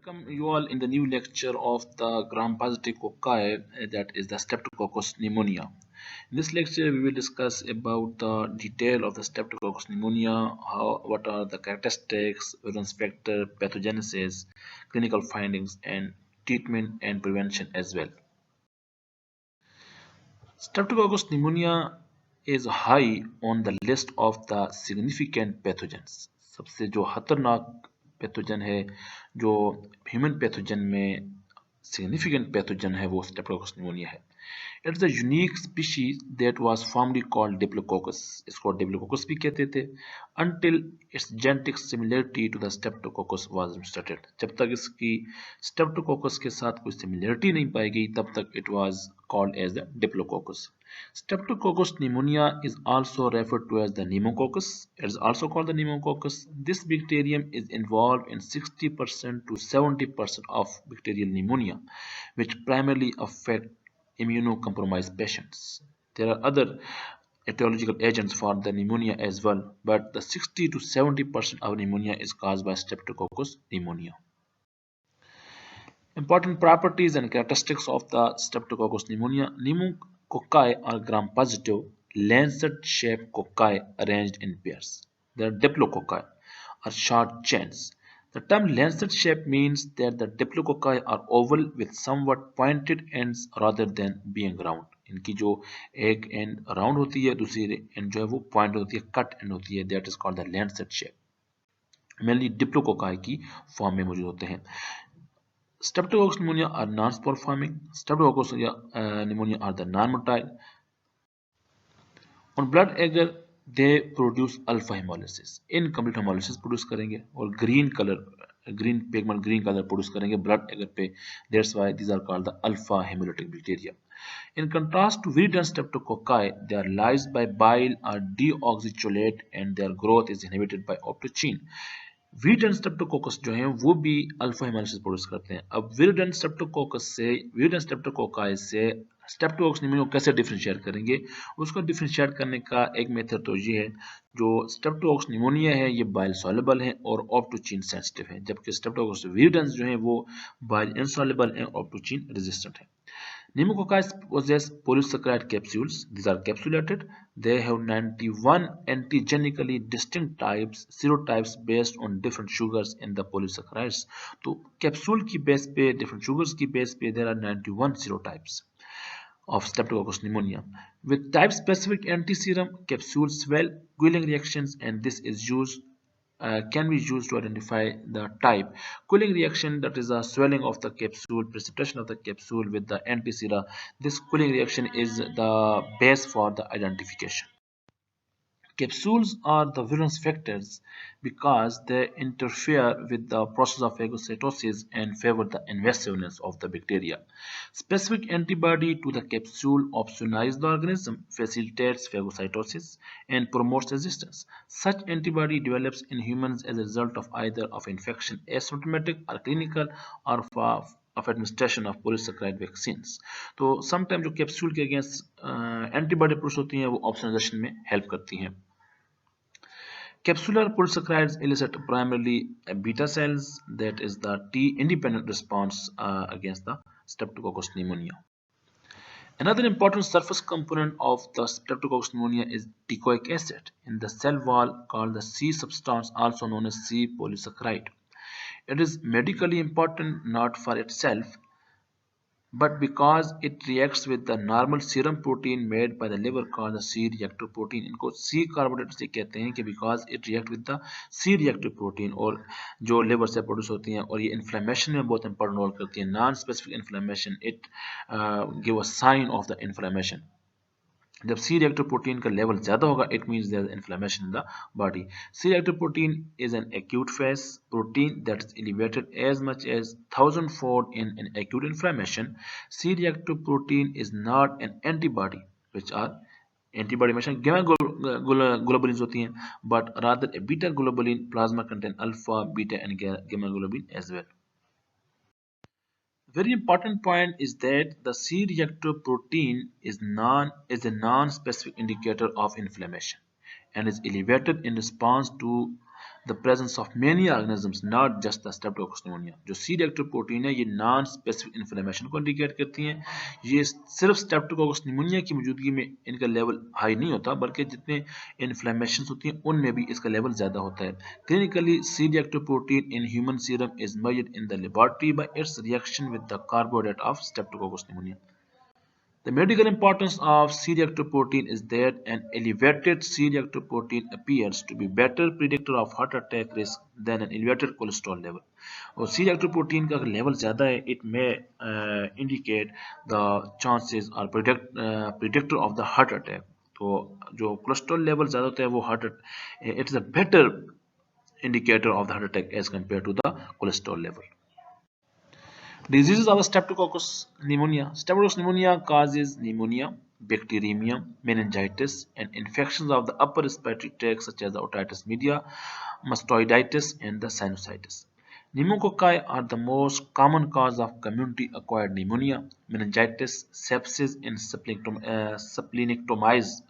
Welcome you all in the new lecture of the gram-positive cocci, that is the Streptococcus pneumonia. In this lecture, we will discuss about the detail of the Streptococcus pneumonia, what are the characteristics, virulence factor, pathogenesis, clinical findings, and treatment and prevention as well. Streptococcus pneumonia is high on the list of the significant pathogens. सबसे जो खतरनाक pathogen है जो human pathogen में significant pathogen है वो Streptococcus pneumonia है. It's a unique species that was formerly called Diplococcus. इसको Diplococcus भी कहते थे until its genetic similarity to the Streptococcus was demonstrated. जब तक इसकी Streptococcus के साथ कोई similarity नहीं पाई गई तब तक it was called as the Diplococcus. Streptococcus pneumonia is also referred to as the Pneumococcus. It is also called the Pneumococcus. This bacterium is involved in 60% to 70% of bacterial pneumonia, which primarily affect immunocompromised patients. There are other etiological agents for the pneumonia as well, but the 60 to 70% of pneumonia is caused by Streptococcus pneumonia. Important properties and characteristics of the Streptococcus pneumonia. Pneumococci are gram-positive, lancet-shaped cocci arranged in pairs. They are diplococci, are short chains. The term lancet-shaped means that the diplococci are oval with somewhat pointed ends rather than being round. इनकी जो एक and round होती है दूसरी and जो है वो point होती है कट एंड होती है that is called the lancet shape. Mainly diplococci की फॉर्म में मौजूद होते हैं. Streptococcus pneumonia are non-spore forming. Streptococcus pneumonia are the non-motile. On blood agar they produce alpha-hemolysis. Incomplete hemolysis produce करेंगे और green pigment green color produce करेंगे blood agar पे. That's why these are called the alpha hemolytic bacteria. In contrast to virulent streptococci, they are lysed by bile or deoxycholate and their growth is inhibited by optochin. virulent streptococcus जो हैं वो भी alpha haemolysis produce करते हैं. अब virulent streptococci से Streptococcus pneumoniae को कैसे डिफरेंशिएट करेंगे? उसको डिफरेंशिएट करने का एक मेथड तो ये है, जो Streptococcus pneumonia है ये बाइल सॉल्युबल है और ऑप्टोचिन सेंसिटिव है, जबकि Streptococcus virulence जो है वो बाइल इनसॉल्युबल है और ऑप्टोचिन रेजिस्टेंट है. Pneumococci possess polysaccharide capsules. These are capsulated. They have 91 antigenically distinct serotypes based on different sugars in the polysaccharides. तो कैप्सूल की बेस पे different sugars की बेस पे there are 91 serotypes of Streptococcus pneumonia. With type-specific antiserum, capsules swell, Quilling reactions, and this is used can be used to identify the type. Quilling reaction, that is a swelling of the capsule, precipitation of the capsule with the antisera. This Quilling reaction is the base for the identification. Capsules are the virulence factors because they interfere with the process of phagocytosis and favor the invasiveness of the bacteria. Specific antibody to the capsule opsonize the organism, facilitates phagocytosis, and promotes resistance. Such antibody develops in humans as a result of either of infection asymptomatic or clinical or of administration of polysaccharide vaccines. तो sometime जो capsule के against antibody produce होती हैं वो opsonization में help करती हैं. Capsular polysaccharides elicit primarily beta cells, that is the T-independent response against the Streptococcus pneumonia. Another important surface component of the Streptococcus pneumonia is teichoic acid in the cell wall called the C substance, also known as C polysaccharide. It is medically important not for itself but because it reacts with the normal serum protein made by the liver called the C-reactive protein. इनको C carbonate से कहते हैं कि because it react with the C-reactive protein और जो liver से produce होती हैं और ये इन्फ्लेमेशन में बहुत इंपॉर्टेंट रोल करती हैं. Non specific inflammation, it give a sign of the inflammation. जब सी रिएक्टिव प्रोटीन का लेवल ज्यादा होगा it means there is inflammation in the body. C reactive protein is an acute phase protein that is elevated as much as 1000-fold in an acute inflammation. C reactive protein is not an antibody, which are antibody में gamma globulins होती हैं, but rather a beta globulin. Plasma contain alpha, beta and gamma globulin as well. Very important point is that the C-reactive protein is a non-specific indicator of inflammation and is elevated in response to the presence of many organisms, not just the Streptococcus pneumonia. जो सी reactive protein है ये non specific inflammation को indicate करती हैं। ये सिर्फ Streptococcus pneumonia की मौजूदगी में इनका लेवल हाई नहीं होता, बल्कि जितने इन्फ्लेमेशन होती हैं उनमें भी इसका लेवल ज़्यादा होता है। Clinically C reactive protein in human serum is measured in the laboratory by its reaction with the carbohydrate of Streptococcus pneumonia. The medical importance of C-reactive protein is that an elevated C-reactive protein appears to be better predictor of heart attack risk than an elevated cholesterol level. और C-reactive protein का अगर level ज़्यादा है, it may indicate the chances or predictor of the heart attack. तो जो cholesterol level ज़्यादा होता है वो it is a better indicator of the heart attack as compared to the cholesterol level. Diseases of the Streptococcus pneumonia. Streptococcus pneumonia causes pneumonia, bacteremia, meningitis, and infections of the upper respiratory tract such as the otitis media, mastoiditis, and the sinusitis. Pneumococci are the most common cause of community-acquired pneumonia, meningitis, sepsis, and splenectomized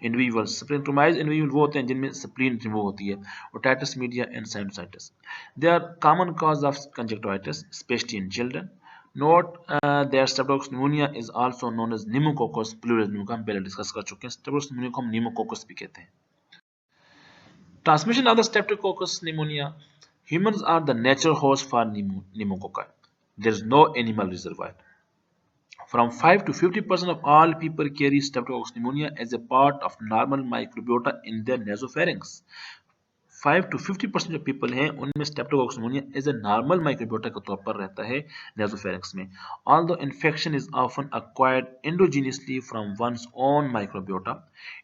individuals. Splenectomized individuals वो होते हैं जिनमें spleen remove होती है, otitis media and sinusitis. They are common cause of conjunctivitis, especially in children. Note that Streptococcus pneumonia is also known as Pneumococcus pleuris. हम पहले discuss कर चुके हैं. Streptococcus pneumonia को हम Pneumococcus भी कहते हैं. Transmission of the Streptococcus pneumonia. Humans are the natural host for pneumococci. There is no animal reservoir. From 5 to 50% of all people carry Streptococcus pneumonia as a part of normal microbiota in their nasopharynx. 5 to 50% जो people हैं उनमें Streptococcus pneumonia as a normal microbiota के तौर पर रहता है nasopharynx में. Although infection is often acquired endogenously from one's own microbiota,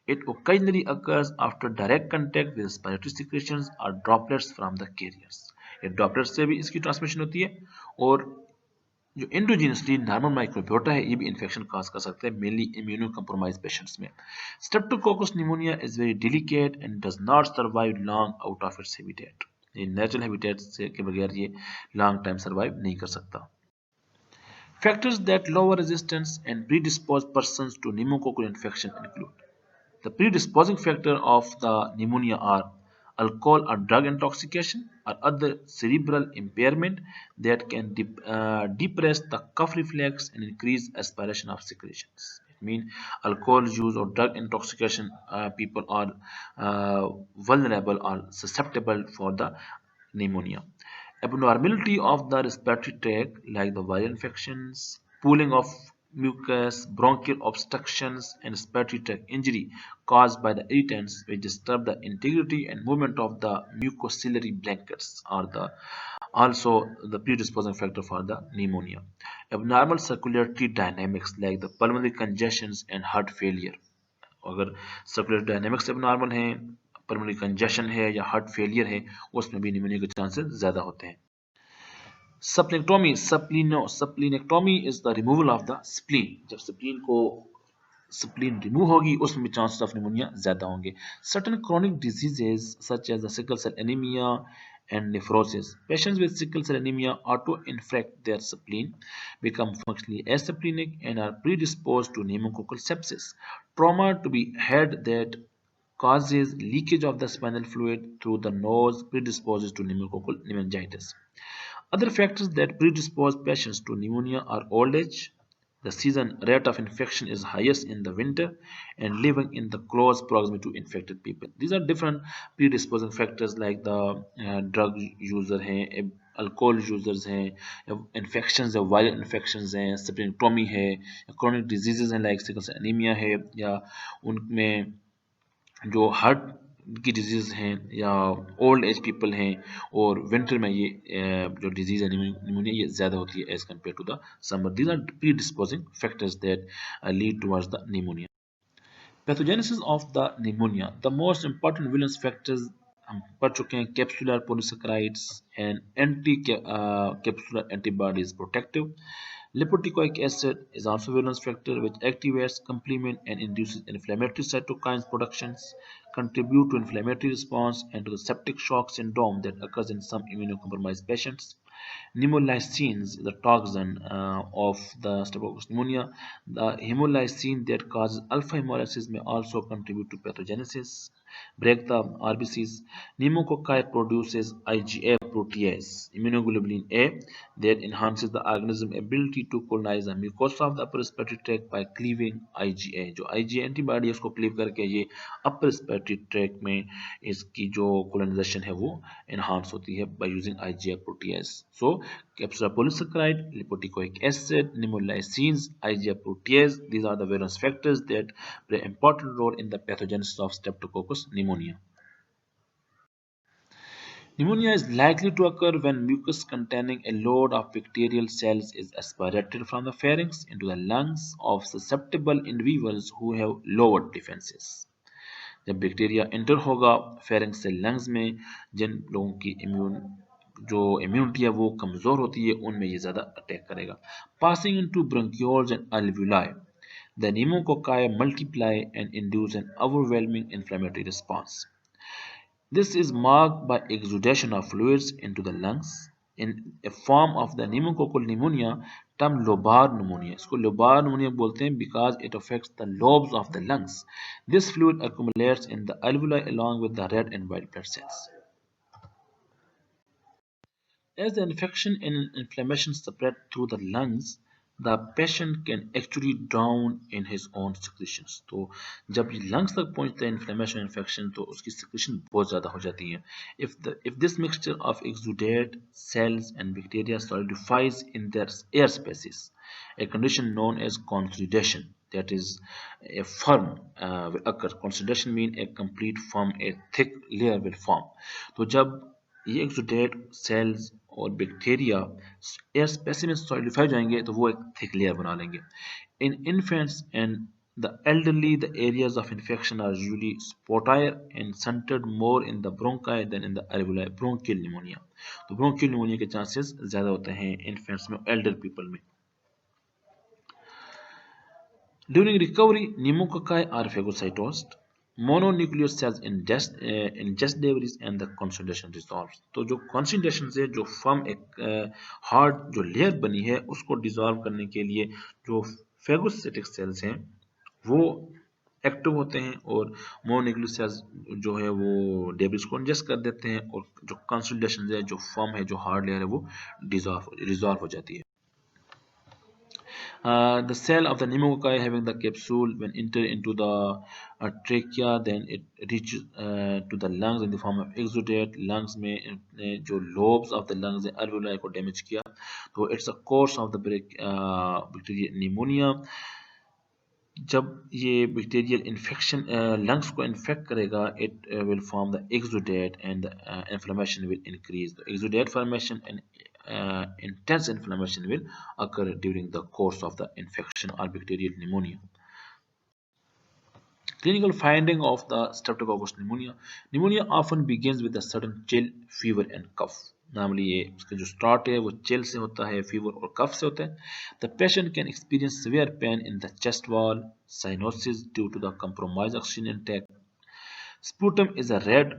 it occasionally occurs after direct contact with respiratory secretions or droplets from the carriers. ये droplets से भी इसकी transmission होती है और जो एंडोजीनसली नॉर्मल माइक्रोबियोटा है ये भी इन्फेक्शन काज कर सकता है मेनली इम्यूनोकम्प्रोमाइज पेशेंट्स में. Streptococcus pneumonia is very delicate and does not survive long out of its habitat. ये नेचुरल हैबिटेट से के बगैर ये लॉन्ग टाइम सर्वाइव नहीं कर सकता. Factors that lower resistance and predispose persons to pneumococcal infection include. The predisposing factor of the pneumonia are alcohol or drug intoxication or other cerebral impairment that can depress the cough reflex and increase aspiration of secretions. It means alcohol use or drug intoxication people are vulnerable or susceptible for the pneumonia. Abnormality of the respiratory tract like the viral infections, pooling of mucus, bronchial obstructions, and respiratory tract injury caused by the irritants which disturb the integrity and movement of the mucociliary blankets are also the predisposing factor for the pneumonia. Abnormal circulatory dynamics like the pulmonary congestions and heart failure. अगर circulatory dynamics abnormal हैं, pulmonary congestion है या heart failure है, उसमें भी pneumonia के chances ज़्यादा होते हैं. Splenectomy is the removal of the spleen. जब spleen remove होगी उसमें भी chances of pneumonia ज़्यादा होंगे. Certain chronic diseases such as the sickle cell anemia and nephrosis. Patients with sickle cell anemia auto-infarct their spleen, become functionally asplenic and are predisposed to pneumococcal sepsis. Trauma to be had that causes leakage of the spinal fluid through the nose predisposes to pneumococcal meningitis. Other factors that predispose patients to pneumonia are old age. The season rate of infection is highest in the winter and living in the close proximity to infected people. These are different predisposing factors like the drug user हैं, alcohol users हैं, infections है, viral infections हैं, splenectomy है, chronic diseases हैं like sickle cell anemia है या उनमें जो हार्ट की डिजीज हैं या ओल्ड एज पीपल हैं और विंटर में ये जो डिजीज है निमोनिया ये ज़्यादा होती है as compared to the summer. These are predisposing factors that lead towards the pneumonia. Pathogenesis of the pneumonia. The most important virulence factors हम पढ़ चुके हैं. Capsular polysaccharides and anti capsular antibodies protective. Lipoic acid is also a valence factor which activates complement and induces inflammatory cytokines productions, contribute to inflammatory response and to the septic shock syndrome that occurs in some immunocompromised patients. Pneumolysines is the toxin of the Streptococcus pneumonia. The hemolysin that causes alpha-hemolysis may also contribute to pathogenesis. break the RBCs. Pneumococci produces IgA protease, immunoglobulin A, that enhances the organism's ability to colonize the mucosa of the upper respiratory tract by cleaving IgA. जो IgA antibody है उसको cleave करके ये upper respiratory tract में इसकी जो colonization है वो enhance होती है by using IgA protease. So capsular polysaccharide, lipoic acid, pneumolysines, IgA protease, these are the virulence factors that play an important role in the pathogenesis of Streptococcus pneumonia. Pneumonia is likely to occur when mucus containing a load of bacterial cells is aspirated from the pharynx into the lungs of susceptible individuals who have lowered defenses. जब bacteria enter होगा pharynx से lungs में, जिन लोगों की immunity है वो कमज़ोर होती है उनमें ये ज़्यादा अटैक करेगा. Passing into bronchioles and alveoli, the pneumococci multiply and induce an overwhelming inflammatory response. This is marked by exudation of fluids into the lungs in a form of the pneumococcal pneumonia termed lobar pneumonia. इसको lobar pneumonia बोलते हैं because it affects the lobes of the lungs. This fluid accumulates in the alveoli along with the red and white blood cells. As the infection and inflammation spread through the lungs, the patient can actually drown in his own secretions. तो जब ये lungs तक पहुंचता है inflammation infection तो उसकी secretion बहुत ज़्यादा हो जाती है. If this mixture of exudate cells and bacteria solidifies in their air spaces, a condition known as consolidation, that is a firm will occur. Consolidation means a complete form, a thick layer will form. तो जब ये exudate cells और bacteria air space में solidify जाएंगे तो वो एक thick layer बना लेंगे. In infants and the elderly the areas of infection are usually spotty and centred more in the bronchi than in the alveoli. Bronchial pneumonia, तो bronchial pneumonia के chances ज़्यादा होते हैं इन्फेंट्स में, एल्डर पीपल में. During recovery, pneumococci are phagocytosed. Mononuclear cells ingest debris and the consolidation dissolves. तो जो concentration से जो फर्म एक हार्ड जो लेयर बनी है उसको डिजॉल्व करने के लिए जो फेगोसाइटिक सेल्स हैं वो एक्टिव होते हैं और मोनोन्यूक्लियर सेल्स जो है वो डेब्रिस को इंजेस्ट कर देते हैं और जो कंसोलिडेशन है जो फर्म है जो हार्ड लेयर है वो डिजॉल्व हो जाती है. The cell of the pneumococci having the capsule when enter into the trachea, then it reaches to the lungs in the form of exudate. Lungs में जो lobes of the lungs alveoli को damage किया, तो it's a course of the bacterial pneumonia. जब ये bacterial infection lungs को infect करेगा, it will form the exudate and the inflammation will increase. The exudate formation and intense inflammation will occur during the course of the infection or bacterial pneumonia. Clinical finding of the Streptococcus pneumonia. Pneumonia often begins with a sudden chill, fever and cough. Normally ये इसका जो start है वो chill से होता है, fever और cough से होता है. The patient can experience severe pain in the chest wall, cyanosis due to the compromised oxygen intake. Sputum is a red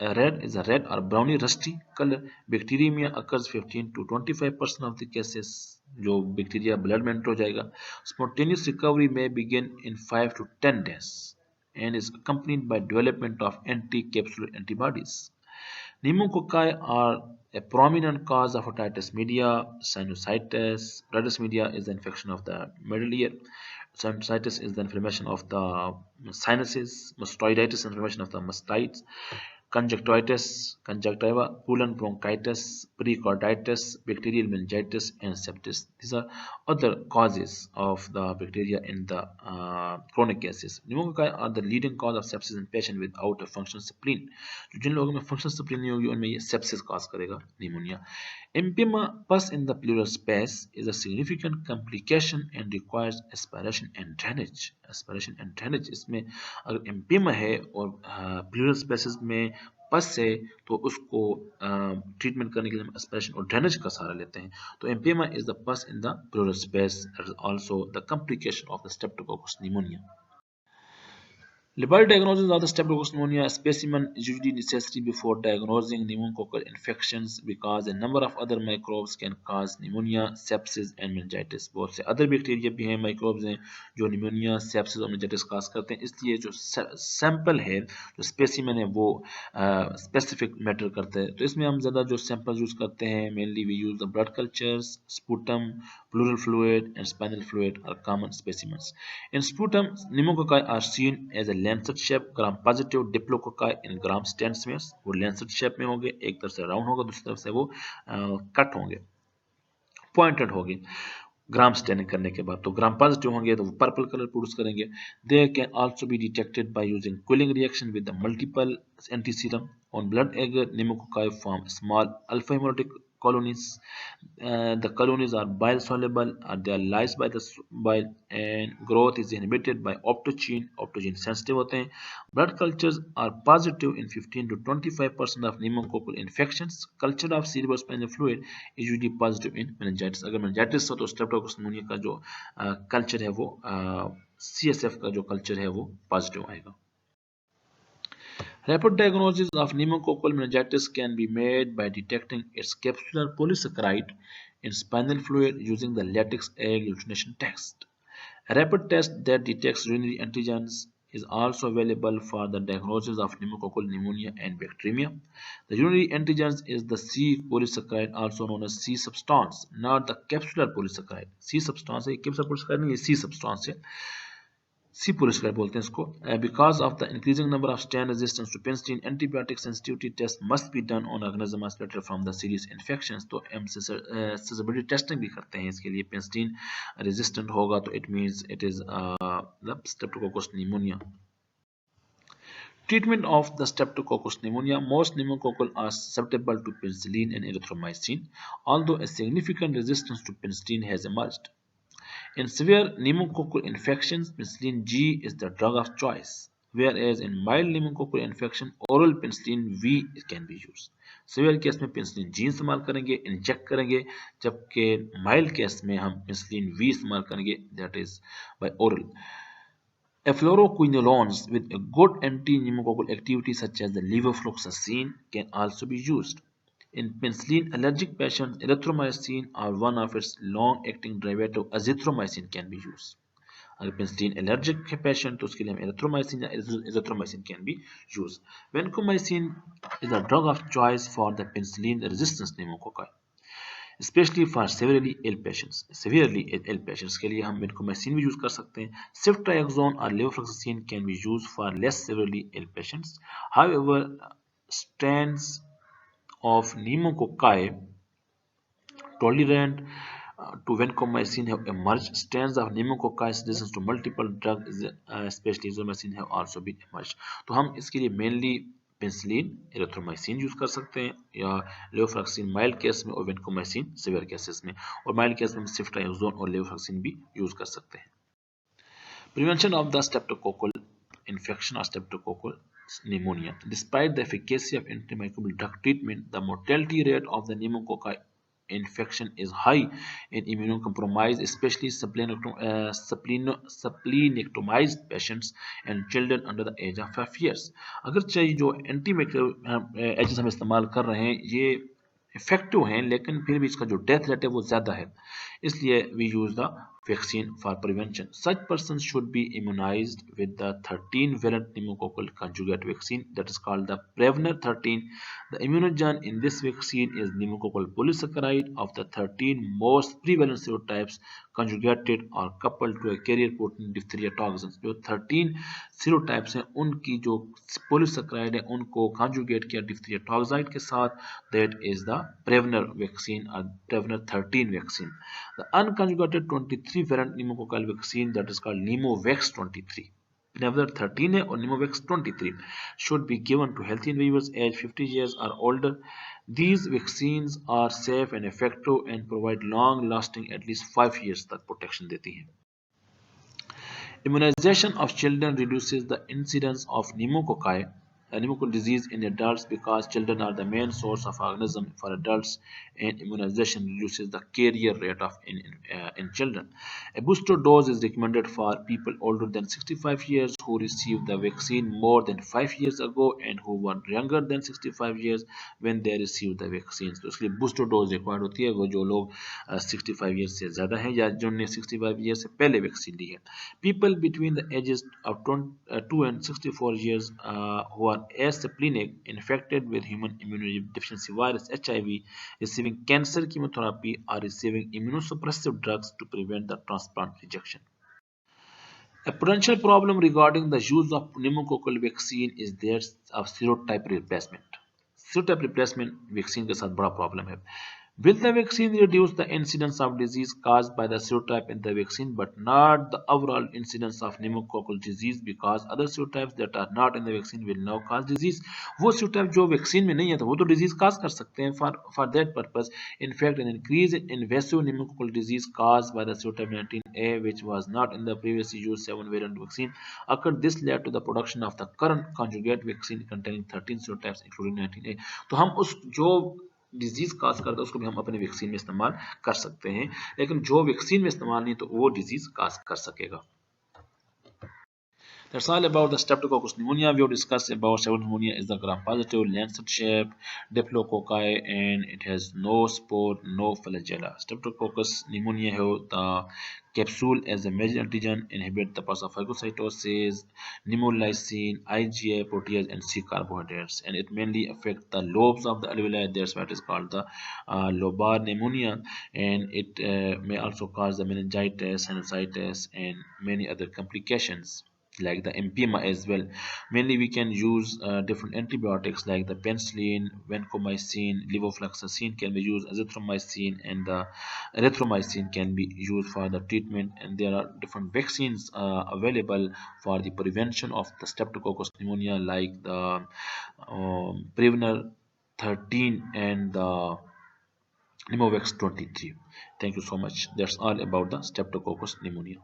or browny rusty color. Bacteremia occurs 15 to 25% of the cases. जो bacteria blood में enter हो जाएगा. Spontaneous recovery may begin in 5 to 10 days and is accompanied by development of anti-capsular antibodies. Pneumococci are a prominent cause of otitis media, sinusitis. Otitis media is the infection of the middle ear. Sinusitis is the inflammation of the sinuses. Mastoiditis, inflammation of the mastites. Conjunctiva, pulmonary bronchitis, pericarditis, bacterial meningitis, and sepsis. These are other causes of the bacteria in the chronic cases. Pneumococci are the leading cause of sepsis in patients without a functional spleen. जिन लोगों में functional spleen नहीं होगी उनमें ये sepsis cause करेगा pneumonia. Empyema pus in the pleural space is a significant complication and requires aspiration and drainage. Aspiration and drainage, इसमें अगर empyema है और pleural spaces में पस है तो उसको ट्रीटमेंट करने के लिए हम एस्पिरेशन और ड्रेनेज का सहारा लेते हैं. तो empyema is the pus in the pleural space. That is also the complication of the Streptococcus pneumonia. Laboratory diagnosis of the Streptococcus pneumonia specimen is usually necessary before diagnosing pneumococcal infections because a number of other microbes can cause pneumonia, sepsis and meningitis. बहुत से other bacteria भी हैं, microbes हैं जो pneumonia, sepsis और meningitis cause करते हैं. इसलिए जो sample है, जो specimen है वो specific matter करता है. तो इसमें हम ज़्यादा जो samples use करते हैं, mainly we use the blood cultures, sputum, pleural fluid and spinal fluid are common specimens. In sputum, pneumococci are seen as a lancet-shaped gram-positive diplococci in gram stand smears. वो lancet shape में होंगे, एक तरफ से round होगा, दूसरी तरफ से वो कट होंगे, पॉइंटेड होंगे. ग्राम स्टेनिंग करने के बाद तो ग्राम पॉजिटिव होंगे तो वो पर्पल कलर प्रोड्यूस करेंगे. They can also be detected by using quellung reaction with the multiple antiserum on blood agar. pneumococci form small alpha-hemolytic colonies. The colonies are bile soluble, they are lysed by the bile and growth is inhibited by optogene. Optogene sensitive होते हैं. Blood cultures are positive in 15 to 25% of pneumococcal infections. Culture of cerebrospinal fluid is usually positive in meningitis. अगर meningitis हो तो Streptococcus pneumoniae का जो culture है वो CSF का जो कल्चर है वो पॉजिटिव आएगा. Rapid diagnosis of pneumococcal meningitis can be made by detecting its capsular polysaccharide in spinal fluid using the latex agglutination test. A rapid test that detects urinary antigens is also available for the diagnosis of pneumococcal pneumonia and bacteremia. The urinary antigens is the C polysaccharide, also known as C substance, not the capsular polysaccharide. C substance है, capsular polysaccharide नहीं, C substance है. C polysaccharide बोलते हैं इसको. Because of the increasing number of strain resistance to penicillin, antibiotic sensitivity test must be done on organism isolated from the serious infections. तो हम susceptibility testing भी करते हैं इसके लिए. penicillin resistant होगा तो it means it is the Streptococcus pneumonia. Treatment of the Streptococcus pneumonia. Most pneumococcal are susceptible to penicillin and erythromycin, although a significant resistance to penicillin has emerged. In severe pneumococcal infections, penicillin G is the drug of choice, whereas in mild pneumococcal infection, oral penicillin V can be used. Severe case में penicillin G इस्तेमाल करेंगे, inject करेंगे, जबकि mild case में हम penicillin V इस्तेमाल करेंगे, that is by oral. Fluoroquinolones with a good anti-pneumococcal activity such as the levofloxacin can also be used. In penicillin-allergic patients, erythromycin or one of its long-acting derivative azithromycin can be used. अगर penicillin allergic है patient तो उसके लिए हम erythromycin या azithromycin can be used. Vancomycin is a drug of choice for the penicillin-resistant pneumococci, especially for severely ill patients. Severely ill patients के लिए हम vancomycin भी use कर सकते हैं. Ceftriaxone or levofloxacin can be used for less severely ill patients. However, strains of pneumococci tolerant to vancomycin have emerged. Strains of pneumococci resistant to multiple drugs, especially azithromycin, have also been emerged. तो हम इसके लिए mainly penicillin, erythromycin use कर सकते हैं या levofloxacin mild case में और vancomycin severe केसेस में, और mild केस में ceftriaxone और levofloxacin भी यूज कर सकते हैं. Prevention of the streptococcal infection or streptococcal pneumonia. Despite the efficacy of antimicrobial drug treatment, the mortality rate of the pneumococci infection is high in immunocompromised, especially splenectomized patients and children under the age of 5 years. अगरचे जो antimicrobial agents हम इस्तेमाल कर रहे हैं ये effective हैं, लेकिन फिर भी इसका जो डेथ रेट है वो ज़्यादा है, इसलिए we use the vaccine for prevention. Such persons should be immunized with the 13-valent pneumococcal conjugate vaccine that is called the Prevnar 13. The immunogen in this vaccine is pneumococcal polysaccharide of the 13 most prevalent serotypes conjugated or coupled to a carrier protein diphtheria toxins. जो 13 serotypes हैं उनकी जो polysaccharide है उनको conjugate किया diphtheria toxide के साथ, that is the Prevnar vaccine or Prevnar 13 vaccine. The unconjugated 23-valent pneumococcal vaccine that is called Pneumovax 23. Prevnar 13 है और Pneumovax 23 should be given to healthy individuals aged 50 years or older. These vaccines are safe and effective and provide long-lasting at least 5 years तक protection देती हैं. Immunization of children reduces the incidence of pneumococci pneumococcal disease in adults because children are the main source of organism for adults, and immunization reduces the carrier rate of in children. A booster dose is recommended for people older than 65 years who received the vaccine more than 5 years ago and who were younger than 65 years when they received the vaccine. तो इसलिए booster dose required होती है वो जो लोग 65 years से ज़्यादा हैं या जिन्होंने 65 years से पहले वैक्सीन ली है. People between the ages of 2 and 64 years who are asplenic, infected with human immunodeficiency virus (HIV), receiving cancer chemotherapy, are receiving immunosuppressive drugs to prevent the transplant rejection. A potential problem regarding the use of pneumococcal vaccine is that of serotype replacement. Serotype replacement vaccine के साथ बड़ा problem है. Will the vaccine reduce the incidence of disease caused by the serotype in the vaccine but not the overall incidence of pneumococcal disease because other serotypes that are not in the vaccine will now cause disease? वो serotype जो vaccine में नहीं है तो वो तो disease cause कर सकते हैं. For that purpose, in fact, an increase in invasive pneumococcal disease caused by the serotype 19A, which was not in the previously used 7-variant vaccine, occurred. This led to the production of the current conjugate vaccine containing 13 serotypes, including 19A. तो हम उस जो disease cause करता है उसको भी हम अपने वैक्सीन में इस्तेमाल कर सकते हैं, लेकिन जो वैक्सीन में इस्तेमाल नहीं तो वो डिजीज काज कर सकेगा. That's all about the Streptococcus pneumonia. We will discuss about pneumonia is the gram-positive, lancet-shaped, Diplococci, and it has no spore, no flagella. Streptococcus pneumonia have the capsule as a major antigen, inhibit the process of phagocytosis, pneumolysine, IgA protease, and C carbohydrates, and it mainly affects the lobes of the alveoli. That's why it is called the lobar pneumonia, and it may also cause the meningitis, sinusitis, and many other complications like the empyema as well. Mainly we can use different antibiotics like the penicillin, vancomycin, levofloxacin can be used, azithromycin, and the erythromycin can be used for the treatment, and there are different vaccines available for the prevention of the streptococcus pneumonia like the Prevener 13 and the Pneumovax 23. Thank you so much. That's all about the streptococcus pneumonia.